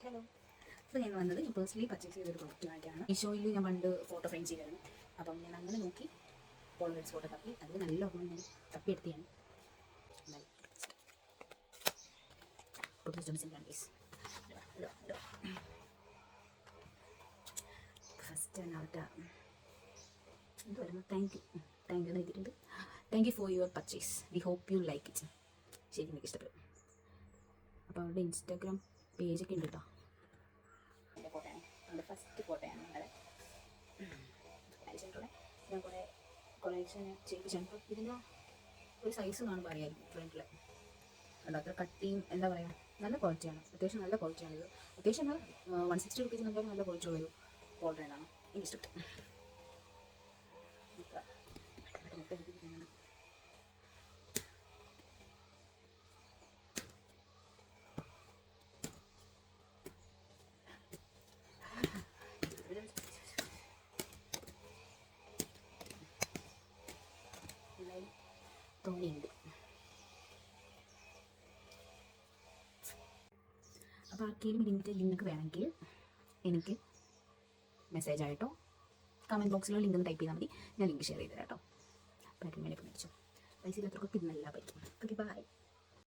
Hello. അപ്പോൾ ഞാൻ വന്നത് ഞാൻ പേഴ്സണലി പർച്ചേസ് ചെയ്തൊരു പ്രൊഡക്റ്റുമായിട്ടാണ്. മീഷോയിൽ ഞാൻ പണ്ട് ഫോട്ടോ ഫ്രെയിം ചെയ്തായിരുന്നു. അപ്പം ഞാൻ അങ്ങനെ നോക്കി പോളറൈഡ് ഫോട്ടോ തപ്പി അതിൽ നല്ല ഒരെണ്ണം ഞാൻ തപ്പിയെടുത്തിയാണ്. ഫസ്റ്റ് എന്നാവട്ടെ എന്തുവായിരുന്നു, താങ്ക് യു എന്ന് എഴുതിയിട്ടുണ്ട്. Thank you for your purchase, we hope you like it. ശരി, എനിക്ക് ഇഷ്ടപ്പെടും. അപ്പോൾ അവരുടെ ഇൻസ്റ്റാഗ്രാം പേജൊക്കെ ഉണ്ട് കേട്ടോ. എൻ്റെ ഫോട്ടോയാണ്, എൻ്റെ ഫസ്റ്റ് ഫോട്ടോയാണ് നിങ്ങളെ അയച്ചിട്ടുള്ളത്. ഞാൻ കുറേ കൊളേക്ഷൻ ചെയ്യിപ്പിച്ചാണ്. അപ്പോൾ ഇതിൻ്റെ ഒരു സൈസ് കാണുമ്പോൾ അറിയായിരിക്കും ഫ്രണ്ടിൽ അല്ല, അത്ര കട്ടിയും എന്താ പറയുക, നല്ല ക്വാളിറ്റിയാണ്. അത്യാവശ്യം നല്ല ക്വാളിറ്റിയാണ് ഇത്. അത്യാവശ്യം 160 റുപ്പീസ് എന്തായാലും നല്ല ക്വാളിറ്റി ഉള്ളൊരു ഓർഡറാണ്. എനിക്ക് ഇഷ്ടപ്പെട്ടു. തോന്നിയുണ്ട്. അപ്പോൾ ആർക്കെങ്കിലും ഇതിൻ്റെ ലിങ്ക് വേണമെങ്കിൽ എനിക്ക് മെസ്സേജ് ആയിട്ടോ കമൻറ്റ് ബോക്സിലോ ലിങ്ക് ഒന്ന് ടൈപ്പ് ചെയ്താൽ മതി. ഞാൻ ലിങ്ക് ഷെയർ ചെയ്ത് തരാം കേട്ടോ. അപ്പോൾ അതിന് മേലെ മേടിച്ചു. പൈസ ഇല്ലാത്തവർക്കൊക്കെ ഇത് നല്ല പറ്റും. Okay, by.